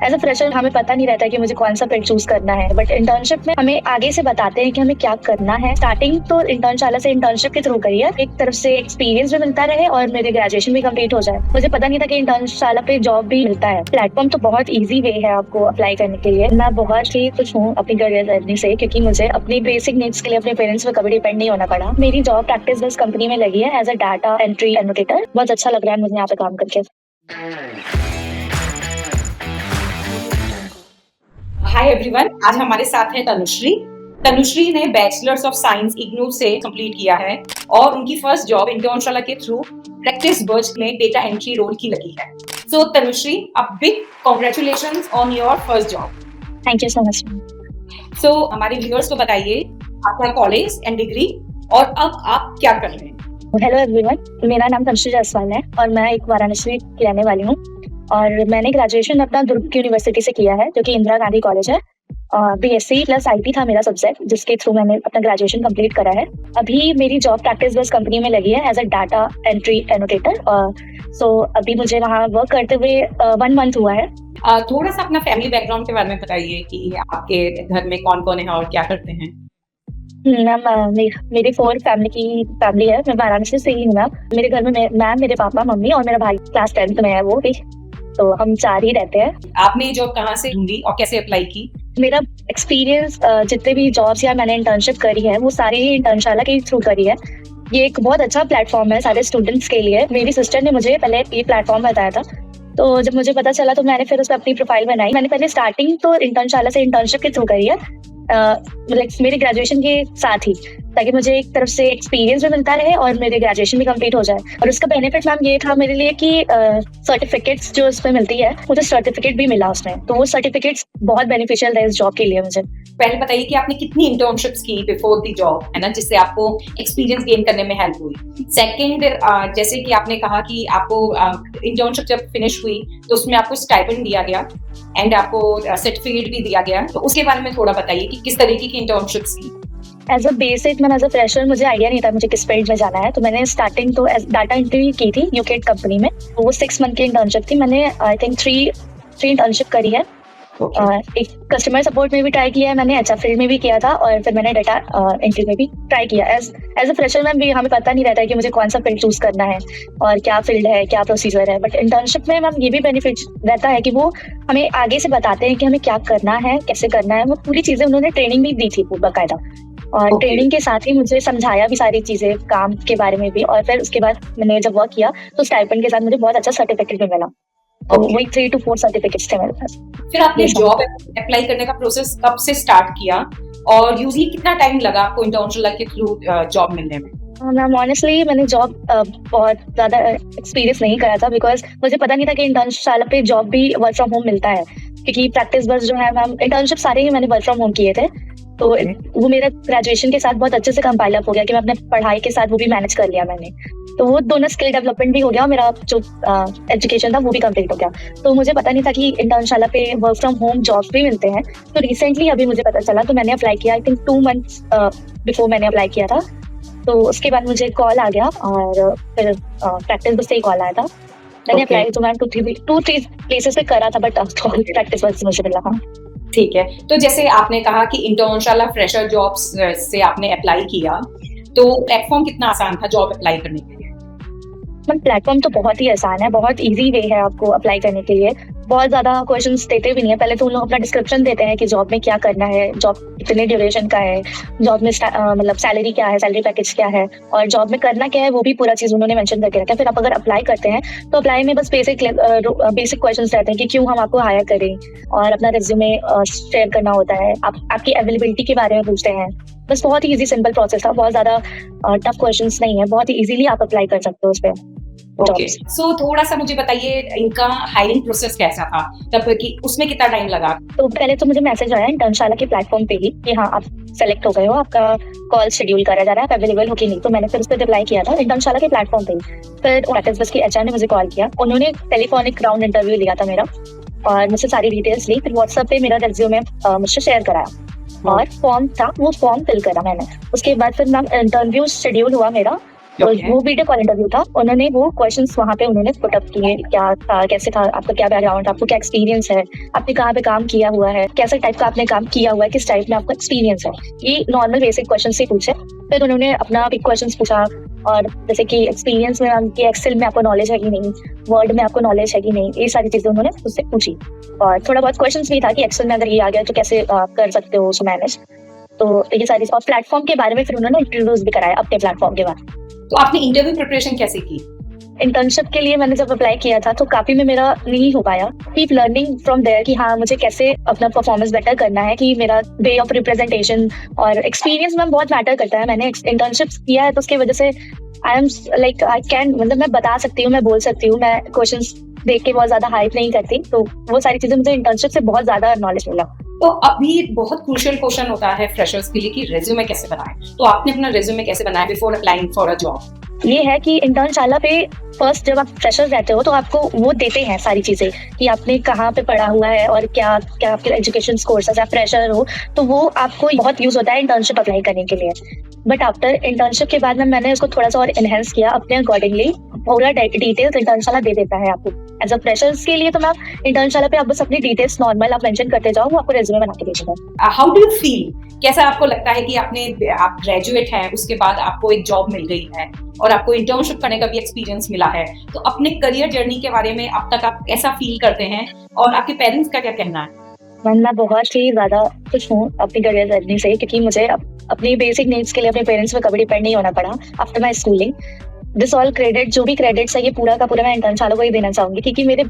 As a fresher हमें पता नहीं रहता कि मुझे कौन सा फील्ड चूज करना है, बट इंटर्नशिप में हमें आगे से बताते हैं कि हमें क्या करना है। स्टार्टिंग तो इंटर्नशाला से इंटर्नशिप के थ्रू करी है, एक तरफ से एक्सपीरियंस भी मिलता रहे और मेरे ग्रेजुएशन भी कंप्लीट हो जाए। मुझे पता नहीं था कि इंटर्नशाला पे जॉब भी मिलता है। प्लेटफॉर्म तो बहुत ईजी वे है आपको अप्लाई करने के लिए। मैं बहुत ही खुश हूँ अपनी करियर जर्नी से, क्योंकि मुझे अपनी बेसिक नीड्स के लिए अपने पेरेंट्स पर कभी डिपेंड नहीं होना पड़ा। मेरी जॉब प्रैक्टिस बस कंपनी में लगी है as a data entry annotator. बहुत अच्छा लग रहा है मुझे यहाँ पे काम करके। हाय एवरीवन, आज हमारे साथ है तनुश्री। तनुश्री ने बैचलर्स ऑफ साइंस इग्नू से कंप्लीट किया है और उनकी फर्स्ट जॉब इंटर्नशाला के थ्रू प्रैक्टिस बर्ज में डेटा एंट्री रोल की लगी है। So Tanushree, a big congratulations on your first job. Thank you so much. So हमारे व्यूअर्स को बताइए आपका कॉलेज एंड डिग्री और अब आप क्या कर रहे हैं। हेलो एवरीवन, मेरा नाम तनुश्री जायसवाल है और मैं एक वाराणसी की रहने वाली हूँ। और मैंने ग्रेजुएशन अपना दुर्ग की यूनिवर्सिटी से किया है, जो कि इंदिरा गांधी कॉलेज है। बीएससी प्लस आईटी था मेरा सब्जेक्ट, जिसके थ्रू मैंने अपना ग्रेजुएशन कंप्लीट करा है। अभी मेरी जॉब प्रैक्टिस बस कंपनी में लगी है as a data entry annotator. So अभी मुझे वहाँ वर्क करते हुए 1 मंथ हुआ है। थोड़ा सा अपना फैमिली बैकग्राउंड के बारे में बताइए कि आपके घर में कौन कौन है और क्या करते हैं। मैम, मेरी 4 फैमिली है। मैं वाराणसी से ही हूँ मैम। मेरे घर में मैं, मेरे पापा, मम्मी और मेरा भाई क्लास 10th में है वो भी। तो हम 4 ही रहते हैं। आपने ये जॉब कहाँ से ढूंढी और कैसे अप्लाई की। मेरा एक्सपीरियंस जितने भी जॉब्स या मैंने इंटर्नशिप करी है वो सारी ही इंटर्नशाला के थ्रू करी है। ये एक बहुत अच्छा प्लेटफॉर्म है सारे स्टूडेंट्स के लिए। मेरी सिस्टर ने मुझे पहले ये प्लेटफॉर्म बताया था, तो जब मुझे पता चला तो मैंने फिर उस पर अपनी प्रोफाइल बनाई। मैंने पहले स्टार्टिंग तो इंटर्नशाला से इंटर्नशिप के थ्रू करी है, मेरे ग्रेजुएशन के साथ ही, ताकि मुझे एक तरफ से एक्सपीरियंस भी मिलता रहे और मेरे ग्रेजुएशन भी कंप्लीट हो जाए। और उसका बेनिफिट मैम ये था मेरे लिए कि सर्टिफिकेट्स जो उसमें मिलती है, मुझे सर्टिफिकेट भी मिला उसमें। तो वो सर्टिफिकेट्स बहुत बेनिफिशियल रहे इस जॉब के लिए मुझे। पहले बताइए कि आपने कितनी इंटर्नशिप्स की बिफोर द जॉब, है ना, जिससे आपको एक्सपीरियंस गेन करने में हेल्प हुई। सेकंड, जैसे कि आपने कहा कि आपको इंटर्नशिप जब फिनिश हुई तो उसमें आपको स्टाइपेंड दिया गया एंड आपको सर्टिफिकेट भी दिया गया, तो उसके बारे में थोड़ा बताइए कि किस तरीके की इंटर्नशिप्स की। एज अ बेसिक मैंने एज अ फ्रेशर मुझे आइडिया नहीं था मुझे किस फील्ड में जाना है, तो मैंने स्टार्टिंग तो डाटा एंट्री की थी यूकेट कंपनी में। वो 6 मंथ की इंटर्नशिप थी। मैंने आई थिंक 3 इंटर्नशिप करी है। एक कस्टमर सपोर्ट में भी ट्राई किया है मैंने, एचआर फील्ड में भी किया था, और फिर मैंने डाटा एंट्री में भी ट्राई किया। एज अ फ्रेशर मैम भी हमें पता नहीं रहता है कि मुझे कौन सा फील्ड चूज करना है और क्या फील्ड है, क्या प्रोसीजर है। बट इंटर्नशिप में मैम ये भी बेनिफिट रहता है कि वो हमें आगे से बताते हैं कि हमें क्या करना है, कैसे करना है। वो पूरी चीजें उन्होंने ट्रेनिंग भी दी थी बाकायदा, और ट्रेनिंग के साथ ही मुझे समझाया भी सारी चीजें काम के बारे में भी। और फिर उसके बाद मैंने जब वर्क किया तो स्टाइपेंड के साथ मुझे बहुत अच्छा सर्टिफिकेट भी मिला। तो वही 3 to 4 सर्टिफिकेट्स थे मेरे पास। फिर आपने जॉब अप्लाई करने का प्रोसेस कब से स्टार्ट किया और यूजुअली कितना टाइम लगा आपको इंटर्नशिप के थ्रू जॉब मिलने में। मैम ऑनेस्टली मैंने जॉब बहुत ज्यादा एक्सपीरियंस नहीं करा था, बिकॉज मुझे पता नहीं था कि इंटर्नशाला पे जॉब भी वर्क फ्रॉम होम मिलता है। क्योंकि प्रैक्टिस बस जो है मैम, इंटर्नशिप सारे ही मैंने वर्क फ्रॉम होम किए थे। तो वो मेरा ग्रेजुएशन के साथ बहुत अच्छे से कंपाइल अप हो गया कि मैं अपने पढ़ाई के साथ वो भी मैनेज कर लिया मैंने। तो वो दोनों स्किल डेवलपमेंट भी हो गया और मेरा जो एजुकेशन था वो भी कंप्लीट हो गया। तो मुझे पता नहीं था कि इंटर्नशाला पे वर्क फ्रॉम होम जॉब्स भी मिलते हैं। तो रिसेंटली अभी मुझे पता चला, तो मैंने अप्लाई किया। आई थिंक 2 मंथ्स बिफोर मैंने अप्लाई किया था। तो उसके बाद मुझे कॉल आ गया और फिर प्रैक्टिस बस से ही कॉल आया था। मैंने अप्लाई तो मैम 2-3 प्लेसेस पे करा था, बट प्रैक्टिस बस से मुझे मिला। हाँ ठीक है, तो जैसे आपने कहा कि इंटर्नशाला फ्रेशर जॉब्स से आपने अप्लाई किया, तो प्लेटफॉर्म कितना आसान था जॉब अप्लाई करने के लिए। मैम प्लेटफॉर्म तो बहुत ही आसान है, बहुत इजी वे है आपको अप्लाई करने के लिए। बहुत ज्यादा क्वेश्चंस देते भी नहीं है। पहले तो उन लोग अपना डिस्क्रिप्शन देते हैं कि जॉब में क्या करना है, जॉब कितने ड्यूरेशन का है, जॉब में मतलब सैलरी क्या है, सैलरी पैकेज क्या है, और जॉब में करना क्या है, वो भी पूरा चीज उन्होंने मेंशन करके रखा है। फिर आप अगर अप्लाई करते हैं तो अप्लाई में बस बेसिक क्वेश्चंस रहते हैं कि क्यों हम आपको हायर करें, और अपना रिज्यूमे शेयर करना होता है। आपकी अवेलेबिलिटी के बारे में पूछते हैं। बस बहुत ही इजी सिंपल प्रोसेस था, बहुत ज्यादा टफ क्वेश्चंस नहीं है, बहुत ही इजीली आप अप्लाई कर सकते हो उस पर। ओके, सो थोड़ा सा मुझे बताइए इनका हायरिंग प्रोसेस कैसा था, तब कि उसमें कितना टाइम लगा। तो पहले तो मुझे मैसेज आया इंटर्नशाला के प्लेटफॉर्म पे ही कि हाँ आप सेलेक्ट हो गए हो, आपका कॉल शेड्यूल करा जा रहा है, आप अवेलेबल हो कि नहीं। तो मैंने फिर उस पर रिप्लाई किया था इंटर्नशाला के प्लेटफॉर्म पे ही। फिर प्रैक्टिस बस की एचआर ने मुझे कॉल किया। उन्होंने टेलीफोनिक राउंड इंटरव्यू लिया था मेरा और मुझसे सारी डिटेल्स ली। फिर व्हाट्सएप पे मेरा रेज्यूमे मुझसे शेयर कराया और फॉर्म था, वो फॉर्म फिल करा मैंने। उसके बाद फिर मैम इंटरव्यू शेड्यूल हुआ मेरा तो ओके। वो वीडियो कॉल इंटरव्यू था। उन्होंने वो क्वेश्चंस वहाँ पे उन्होंने पुट अप किए, क्या था, कैसे था, आपका क्या बैकग्राउंड, आपको क्या एक्सपीरियंस है, आपने कहाँ पे काम किया हुआ है, कैसे टाइप का आपने काम किया हुआ है, किस टाइप में आपका एक्सपीरियंस है। ये नॉर्मल बेसिक क्वेश्चन से पूछे। फिर उन्होंने अपना भी क्वेश्चन पूछा, और जैसे कि एक्सपीरियंस में मैम कि एक्सेल में आपको नॉलेज है कि नहीं, वर्ड में आपको नॉलेज है कि नहीं, ये सारी चीजें उन्होंने उससे पूछी। और थोड़ा बहुत क्वेश्चन भी था कि एक्सेल में अगर ये आ गया तो कैसे कर सकते हो उसको मैनेज। तो ये सारी, और प्लेटफॉर्म के बारे में फिर उन्होंने इंट्रोड्यूस भी कराया अपने प्लेटफॉर्म के बारे में। तो आपने इंटरव्यू प्रिपरेशन कैसे की? इंटर्नशिप के लिए मैंने जब अप्लाई किया था तो काफी में मेरा नहीं हो पाया। कीप लर्निंग फ्रॉम देयर कि हाँ मुझे कैसे अपना परफॉर्मेंस बेटर करना है, कि मेरा वे ऑफ रिप्रेजेंटेशन और एक्सपीरियंस में बहुत मैटर करता है। मैंने इंटर्नशिप किया है तो उसकी वजह से I am like I can, मतलब मैं बता सकती हूँ, मैं बोल सकती हूँ, मैं क्वेश्चंस देख के बहुत ज्यादा हाइप नहीं करती। तो वो सारी चीजें मुझे इंटर्नशिप से बहुत ज्यादा नॉलेज मिला। तो अभी बहुत क्रूशियल क्वेश्चन होता है फ्रेशर्स के लिए कि रेज्यूमे कैसे बनाएं। तो आपने अपना रेज्यूमे कैसे बनाया before applying for a job? ये है कि इंटर्नशाला पे फर्स्ट जब आप फ्रेशर रहते हो तो आपको वो देते हैं सारी चीजें कि आपने कहाँ पे पढ़ा हुआ है और क्या क्या आपके एजुकेशन स्कोर्स है। आप फ्रेशर हो तो वो आपको बहुत यूज होता है इंटर्नशिप अप्लाई करने के लिए। बट आफ्टर इंटर्नशिप के बाद में मैंने उसको थोड़ा सा और एनहेंस किया अपने अकॉर्डिंगली। पूरा डिटेल्स इंटर्नशाला दे देता है आपको। एज अ फ्रेशर्स के लिए तो मैं इंटर्नशाला पे आप बस अपनी डिटेल्स नॉर्मल आप मेंशन करते जाओ, वो आपको रेज्यूमे बना के दे देगा। How do you feel? कैसा आपको लगता है कि आप ग्रेजुएट हैं, उसके बाद आपको एक जॉब मिल गई है और आपको इंटर्नशिप करने का भी एक्सपीरियंस मिला है, तो अपने करियर जर्नी के बारे में अब तक आप कैसा फील करते हैं और आपके पेरेंट्स का क्या कहना है? मैं बहुत ही ज्यादा खुश हूँ अपनी करियर जर्नी से, क्योंकि मुझे अपनी बेसिक नीड्स के लिए अपने पेरेंट्स पे कभी डिपेंड नहीं होना पड़ा after my schooling. This all credit, जो भी क्रेडिट्स है ये पूरा का पूरा मैं इंटर्नशाला को ही देना चाहूंगी, क्योंकि मेरे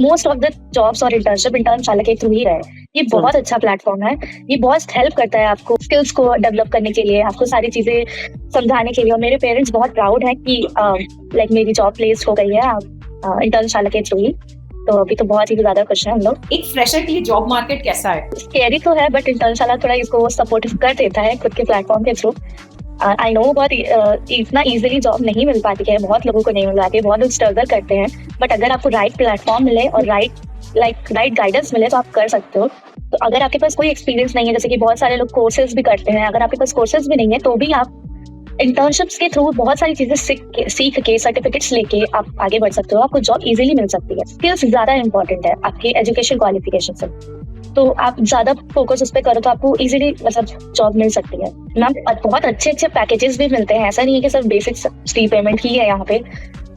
मोस्ट ऑफ द जॉब्स और इंटर्नशिप इंटर्नशाला के थ्रू ही रहे। ये बहुत अच्छा प्लेटफॉर्म है। ये बहुत हेल्प करता है आपको स्किल्स को डेवलप करने के लिए, आपको सारी चीजें समझाने के लिए। और मेरे पेरेंट्स बहुत प्राउड है कि लाइक मेरी जॉब प्लेस हो गई है इंटर्नशाला के थ्रू ही। तो अभी तो बहुत ही ज्यादा खुश हैं हम लोग। एक फ्रेशर के लिए जॉब मार्केट कैसा है? स्कैरी तो है, बट इंटर्नशाला थोड़ा इसको सपोर्ट कर देता है खुद के प्लेटफॉर्म के थ्रू। आई नो बहुत इतना इजीली जॉब नहीं मिल पाती है, बहुत लोगों को नहीं मिल पाती है, बहुत लोग स्ट्रगल करते हैं। बट अगर आपको राइट प्लेटफॉर्म मिले और राइट गाइडेंस मिले तो आप कर सकते हो। तो अगर आपके पास कोई एक्सपीरियंस नहीं है, जैसे कि बहुत सारे लोग कोर्सेज भी करते हैं, अगर आपके पास कोर्सेज भी नहीं है तो भी आप इंटर्नशिप्स के थ्रू बहुत सारी चीजें सीख के सर्टिफिकेट्स लेके आप आगे बढ़ सकते हो। आपको जॉब इजीली मिल सकती है। स्किल्स ज्यादा इंपॉर्टेंट है आपके एजुकेशन क्वालिफिकेशन से, तो आप ज्यादा फोकस उस पर करो तो आपको इजीली मतलब जॉब मिल सकती है। मैम बहुत अच्छे अच्छे पैकेजेस भी मिलते हैं, ऐसा नहीं है कि सिर्फ बेसिक फ्री पेमेंट ही है यहाँ पे।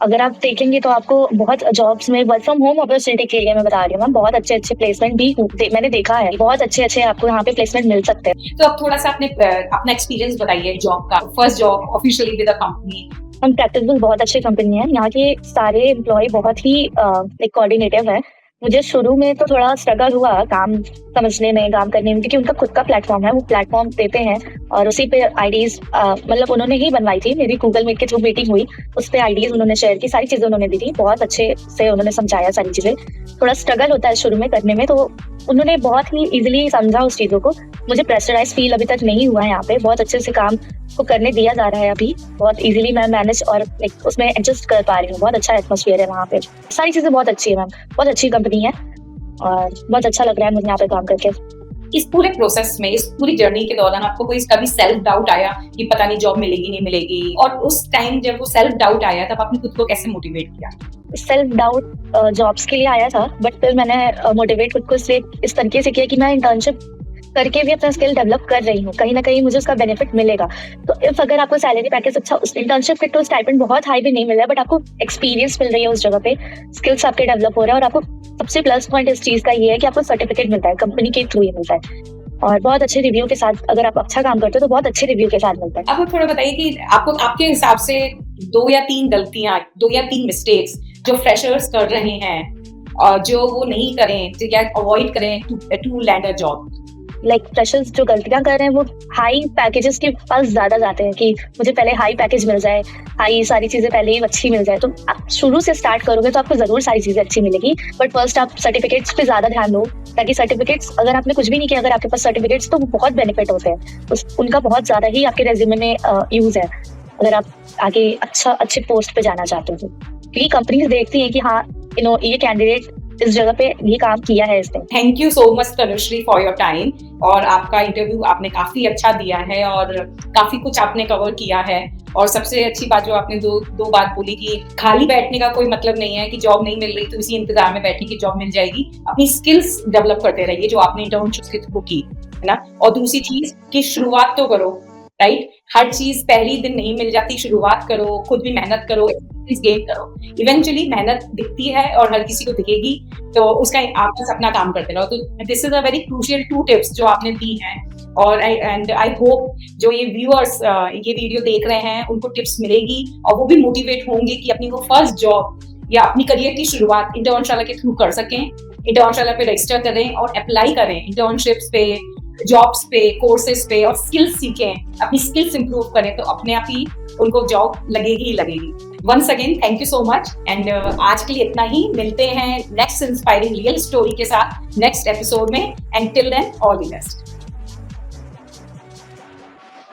अगर आप देखेंगे तो आपको बहुत जॉब्स में वर्क फ्रॉम होम अपॉर्चुनिटी के लिए मैं बता रही हूँ मैम, बहुत अच्छे अच्छे प्लेसमेंट भी मैंने देखा है। बहुत अच्छे अच्छे आपको यहाँ पे प्लेसमेंट मिल सकते हैं। तो आप थोड़ा सा अपना एक्सपीरियंस बताइए जॉब का, first job officially with a company. हम प्रैक्टिस बहुत अच्छी कंपनी है, यहाँ के सारे एम्प्लॉय बहुत ही कोऑर्डिनेटिव है। मुझे शुरू में तो थोड़ा स्ट्रगल हुआ काम समझने में, काम करने में, क्योंकि उनका खुद का प्लेटफॉर्म है, वो प्लेटफॉर्म देते हैं और उसी पे आईडीज मतलब उन्होंने ही बनवाई थी। मेरी गूगल मीट के थ्रू मीटिंग हुई, उस पे आईडीज उन्होंने शेयर की, सारी चीजें उन्होंने दी थी, बहुत अच्छे से उन्होंने समझाया सारी चीजें। थोड़ा स्ट्रगल होता है शुरू में करने में, तो उन्होंने बहुत ही इजीली समझा उस चीजों को। मुझे प्रेशराइज फील अभी तक नहीं हुआ है यहाँ पे, बहुत अच्छे से काम को करने दिया जा रहा है अभी, बहुत इजीली मैं मैनेज और उसमें एडजस्ट कर पा रही हूँ। बहुत अच्छा एटमोसफियर है वहाँ पे, सारी चीजें बहुत अच्छी है मैम, बहुत अच्छी कंपनी है और बहुत अच्छा लग रहा है मुझे यहाँ पे काम करके। इस पूरे प्रोसेस में, इस पूरी जर्नी के दौरान आपको कोई कभी सेल्फ डाउट आया कि पता नहीं जॉब मिलेगी नहीं मिलेगी, और उस टाइम जब वो सेल्फ डाउट आया तब आपने खुद को कैसे मोटिवेट किया? सेल्फ डाउट जॉब्स के लिए आया था, बट फिर मैंने मोटिवेट खुद को इस तरीके से किया कि मैं इंटर्नशिप करके भी अपना स्किल डेवलप कर रही हूँ, कहीं ना कहीं मुझे उसका बेनिफिट मिलेगा। तो इफ अगर आपको सैलरी पैकेज अच्छा, इंटर्नशिप के तो स्टाइपेंड बहुत हाई भी नहीं मिल रहा है, बट आपको एक्सपीरियंस मिल रही है उस जगह पे, स्किल्स आपके डेवलप हो रहे हैं, और आपको सबसे प्लस पॉइंट इस चीज का ये है कि आपको सर्टिफिकेट मिलता है, कंपनी के थ्रू ही मिलता है, और बहुत अच्छे रिव्यू के साथ। अगर आप अच्छा काम करते हो तो बहुत अच्छे रिव्यू के साथ मिलता है। अब थोड़ा बताइए कि आपको आपके हिसाब से 2 या 3 गलतियां, 2 या 3 मिस्टेक्स जो फ्रेशर्स कर रहे हैं और जो वो नहीं करें या अवॉइड करें to land a job. Like freshers जो गलतियां कर रहे हैं वो हाई पैकेजेस के पास ज्यादा जाते हैं कि मुझे पहले हाई पैकेज मिल जाए, हाई सारी चीजें पहले ही अच्छी मिल जाए। तो आप शुरू से स्टार्ट करोगे तो आपको जरूर सारी चीजें अच्छी मिलेगी, बट फर्स्ट आप सर्टिफिकेट्स पे ज्यादा ध्यान दो, ताकि सर्टिफिकेट्स अगर आपने कुछ भी नहीं किया, अगर आपके पास सर्टिफिकेट्स तो वो बहुत बेनिफिट होते हैं, उनका बहुत ज्यादा ही आपके रेज्यूमे में यूज है अगर आप आगे अच्छे पोस्ट पे जाना चाहते हो। क्योंकि कंपनीज देखती हैं कि हाँ ये कैंडिडेट इस जगह पे भी काम किया है इसने। Thank you so much Tanushree for your time, और आपका इंटरव्यू आपने काफी अच्छा दिया है और काफी कुछ आपने कवर किया है। और सबसे अच्छी बात जो आपने दो बात बोली कि खाली बैठने का कोई मतलब नहीं है कि जॉब नहीं मिल रही तो इसी इंतजार में बैठने की जॉब मिल जाएगी। अपनी स्किल्स डेवलप करते रहिए जो आपने इंटर्नशिप के थ्रू की है ना। और दूसरी चीज कि शुरुआत तो करो, राइट। हर चीज पहली दिन नहीं मिल जाती, शुरुआत करो, खुद भी मेहनत करो, गेन करो। इवेंचुअली मेहनत दिखती है और हर किसी को दिखेगी, तो उसका आप बस अपना काम करते रहो। तो this is a very crucial 2 tips जो आपने दी हैं। और आई होप जो ये व्यूअर्स ये वीडियो देख रहे हैं उनको टिप्स मिलेगी और वो भी मोटिवेट होंगे कि अपनी वो फर्स्ट जॉब या अपनी करियर की शुरुआत इंटर्नशाला के थ्रू कर सकें। इंटर्नशाला पे रजिस्टर करें और अप्लाई करें इंटर्नशिप्स पे, जॉब्स पे, कोर्सेज पे, और स्किल्स सीखें, अपनी स्किल्स इंप्रूव करें, तो अपने आप ही उनको जॉब लगेगी ही लगेगी। Once again thank you so much, and आज के लिए इतना ही। मिलते हैं नेक्स्ट इंस्पायरिंग रियल स्टोरी के साथ नेक्स्ट एपिसोड में, and till then all the best.